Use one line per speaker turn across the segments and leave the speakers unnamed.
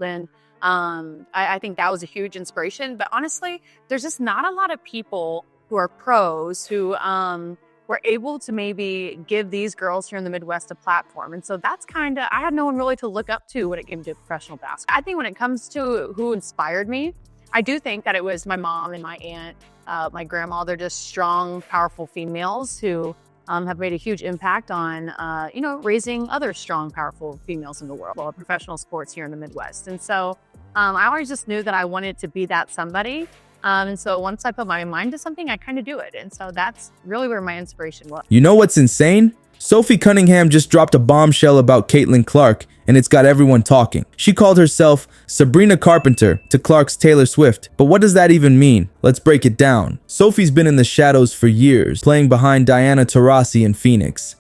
And I think that was a huge inspiration. But honestly, there's just not a lot of people who are pros who were able to maybe give these girls here in the Midwest a platform. And so that's kind of, I had no one really to look up to when it came to professional basketball. I think when it comes to who inspired me, I do think that it was my mom and my aunt, my grandma. They're just strong, powerful females who have made a huge impact on, raising other strong, powerful females in the world, well, professional sports here in the Midwest. And so I always just knew that I wanted to be that somebody. And so once I put my mind to something, I kind of do it. And so that's really where my inspiration was.
You know what's insane? Sophie Cunningham just dropped a bombshell about Caitlin Clark, and it's got everyone talking. She called herself Sabrina Carpenter to Clark's Taylor Swift. But what does that even mean? Let's break it down. Sophie's been in the shadows for years, playing behind Diana Taurasi in Phoenix.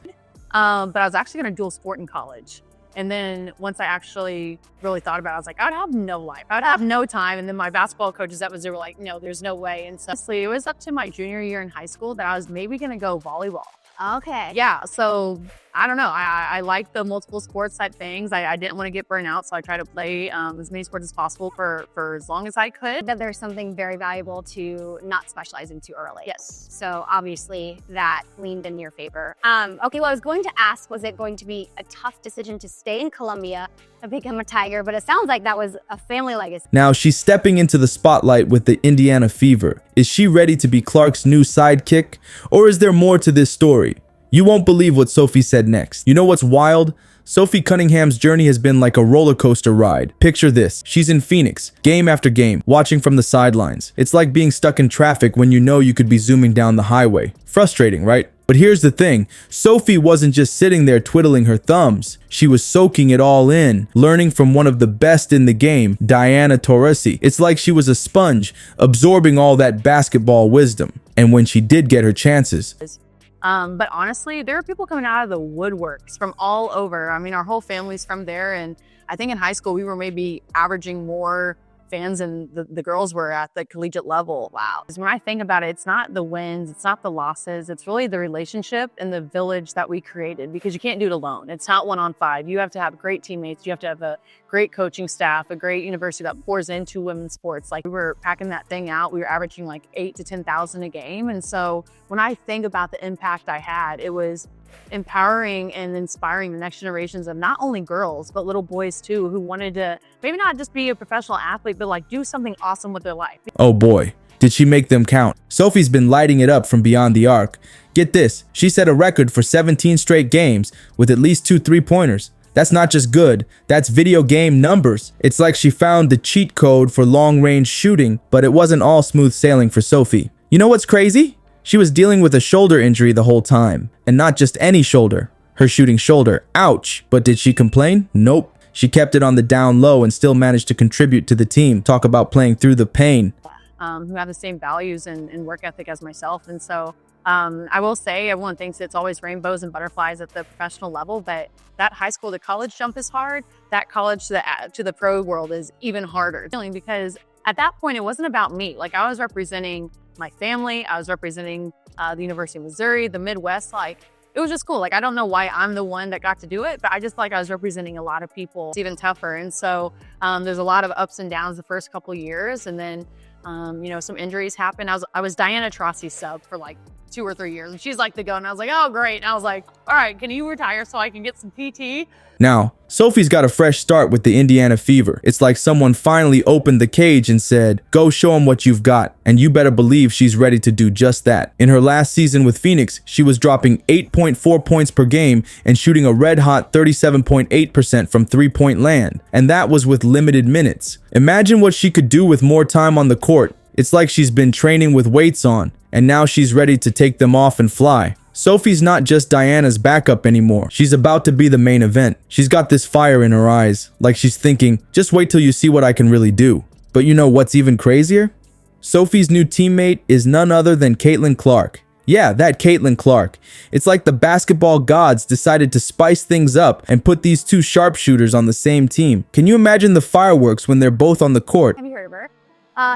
But I was actually going to dual sport in college. And then once I actually really thought about it, I was like, I'd have no life. I'd have no time. And then my basketball coaches they were like, no, there's no way. And so honestly, it was up to my junior year in high school that I was maybe going to go volleyball.
Okay.
Yeah. So I don't know. I like the multiple sports type things. I didn't want to get burnt out. So I tried to play as many sports as possible for as long as I could.
That there's something very valuable to not specialize in too early.
Yes.
So obviously that leaned in your favor. Okay, well, I was going to ask, was it going to be a tough decision to stay in Columbia and become a Tiger? But it sounds like that was a family legacy.
Now she's stepping into the spotlight with the Indiana Fever. Is she ready to be Clark's new sidekick? Or is there more to this story? You won't believe what Sophie said next. You know what's wild? Sophie Cunningham's journey has been like a roller coaster ride. Picture this. She's in Phoenix, game after game, watching from the sidelines. It's like being stuck in traffic when you know you could be zooming down the highway. Frustrating, right? But here's the thing. Sophie wasn't just sitting there twiddling her thumbs. She was soaking it all in, learning from one of the best in the game, Diana Taurasi. It's like she was a sponge, absorbing all that basketball wisdom. And when she did get her chances,
but honestly, there are people coming out of the woodworks from all over. I mean, our whole family's from there. And I think in high school, we were maybe averaging more fans than the girls were at the collegiate level. Wow. Because when I think about it, it's not the wins, it's not the losses. It's really the relationship and the village that we created, because you can't do it alone. It's not 1-on-5. You have to have great teammates. You have to have a great coaching staff, a great university that pours into women's sports. Like, we were packing that thing out. We were averaging like 8,000 to 10,000 a game. And so when I think about the impact I had, it was empowering and inspiring the next generations of not only girls, but little boys too, who wanted to maybe not just be a professional athlete, but like do something awesome with their life.
Oh boy, did she make them count. Sophie's been lighting it up from beyond the arc. Get this, she set a record for 17 straight games with at least 2 3-pointers. That's not just good, that's video game numbers. It's like she found the cheat code for long-range shooting, but it wasn't all smooth sailing for Sophie. You know what's crazy? She was dealing with a shoulder injury the whole time, and not just any shoulder, her shooting shoulder. Ouch! But did she complain? Nope. She kept it on the down low and still managed to contribute to the team. Talk about playing through the pain.
Who have the same values and work ethic as myself. And so I will say, everyone thinks it's always rainbows and butterflies at the professional level, but that high school to college jump is hard. That college to the pro world is even harder. Because at that point, it wasn't about me. Like, I was representing my family. I was representing the University of Missouri, the Midwest. Like, it was just cool. Like, I don't know why I'm the one that got to do it, but I just feel like I was representing a lot of people. It's even tougher. And so there's a lot of ups and downs the first couple of years. And then, some injuries happened. I was Diana Taurasi's sub for like 2 or 3 years. And she's like the go. And I was like, oh, great. And I was like, all right, can you retire so I can get some PT?
Now, Sophie's got a fresh start with the Indiana Fever. It's like someone finally opened the cage and said, go show them what you've got. And you better believe she's ready to do just that. In her last season with Phoenix, she was dropping 8.4 points per game and shooting a red-hot 37.8% from three-point land. And that was with limited minutes. Imagine what she could do with more time on the court. It's like she's been training with weights on, and now she's ready to take them off and fly. Sophie's not just Diana's backup anymore. She's about to be the main event. She's got this fire in her eyes, like she's thinking, just wait till you see what I can really do. But you know what's even crazier? Sophie's new teammate is none other than Caitlin Clark. Yeah, that Caitlin Clark. It's like the basketball gods decided to spice things up and put these two sharpshooters on the same team. Can you imagine the fireworks when they're both on the court?
Have you heard of her?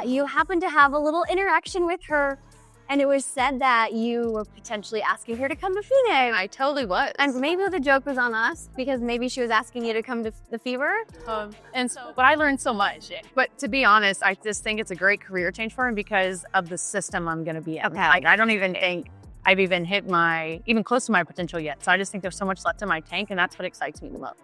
You happen to have a little interaction with her And it was said that you were potentially asking her to come to Phoenix.
I totally was.
And maybe the joke was on us because maybe she was asking you to come to the Fever.
But I learned so much. But to be honest, I just think it's a great career change for him because of the system I'm going to be in.
Okay.
Like, I don't even think I've even hit even close to my potential yet. So I just think there's so much left in my tank, and that's what excites me the most.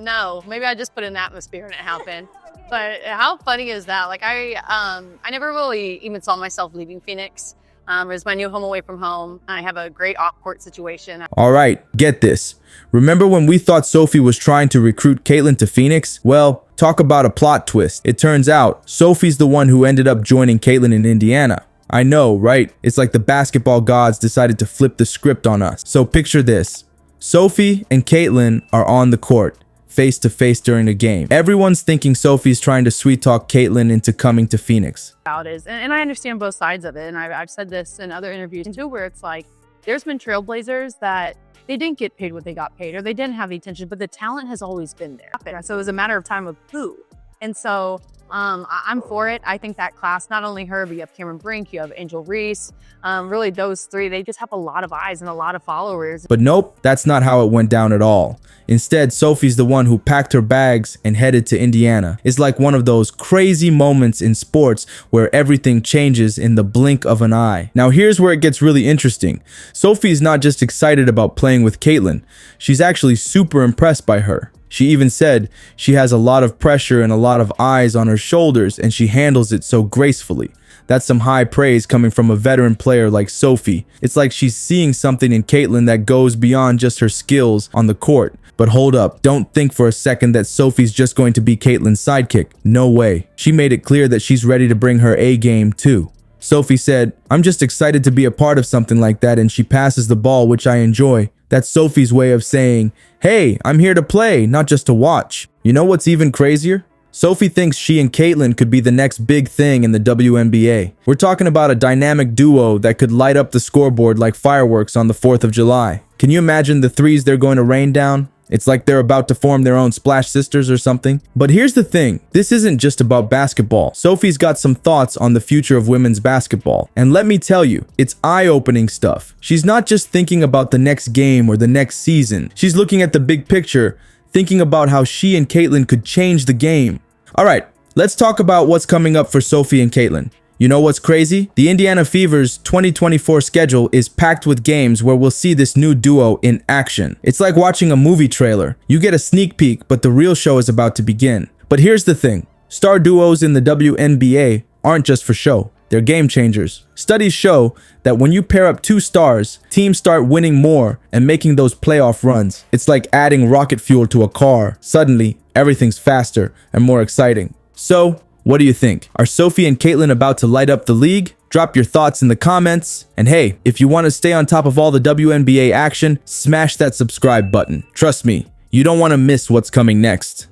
No, maybe I just put in the atmosphere and it happened. But how funny is that? Like I never really even saw myself leaving Phoenix. It was my new home away from home. I have a great off-court situation.
All right, get this. Remember when we thought Sophie was trying to recruit Caitlin to Phoenix? Well, talk about a plot twist. It turns out Sophie's the one who ended up joining Caitlin in Indiana. I know, right? It's like the basketball gods decided to flip the script on us. So picture this. Sophie and Caitlin are on the court, face to face during a game. Everyone's thinking Sophie's trying to sweet talk Caitlin into coming to Phoenix.
And I understand both sides of it. And I've said this in other interviews too, where it's like, there's been Trailblazers that they didn't get paid what they got paid, or they didn't have the attention, but the talent has always been there. So it was a matter of time of who. And so I'm for it. I think that class, not only her, but you have Cameron Brink, you have Angel Reese, really those three, they just have a lot of eyes and a lot of followers.
But nope, that's not how it went down at all. Instead, Sophie's the one who packed her bags and headed to Indiana. It's like one of those crazy moments in sports where everything changes in the blink of an eye. Now here's where it gets really interesting. Sophie's not just excited about playing with Caitlin, she's actually super impressed by her. She even said she has a lot of pressure and a lot of eyes on her shoulders, and she handles it so gracefully. That's some high praise coming from a veteran player like Sophie. It's like she's seeing something in Caitlin that goes beyond just her skills on the court. But hold up, don't think for a second that Sophie's just going to be Caitlin's sidekick. No way. She made it clear that she's ready to bring her A game too. Sophie said, "I'm just excited to be a part of something like that," and she passes the ball, which I enjoy. That's Sophie's way of saying, "Hey, I'm here to play, not just to watch." You know what's even crazier? Sophie thinks she and Caitlin could be the next big thing in the WNBA. We're talking about a dynamic duo that could light up the scoreboard like fireworks on the 4th of July. Can you imagine the threes they're going to rain down? It's like they're about to form their own Splash Sisters or something. But here's the thing, this isn't just about basketball. Sophie's got some thoughts on the future of women's basketball. And let me tell you, it's eye-opening stuff. She's not just thinking about the next game or the next season. She's looking at the big picture, thinking about how she and Caitlin could change the game. All right, let's talk about what's coming up for Sophie and Caitlin. You know what's crazy? The Indiana Fever's 2024 schedule is packed with games where we'll see this new duo in action. It's like watching a movie trailer. You get a sneak peek, but the real show is about to begin. But here's the thing. Star duos in the WNBA aren't just for show. They're game changers. Studies show that when you pair up two stars, teams start winning more and making those playoff runs. It's like adding rocket fuel to a car. Suddenly, everything's faster and more exciting. So, what do you think? Are Sophie and Caitlin about to light up the league? Drop your thoughts in the comments. And hey, if you want to stay on top of all the WNBA action, smash that subscribe button. Trust me, you don't want to miss what's coming next.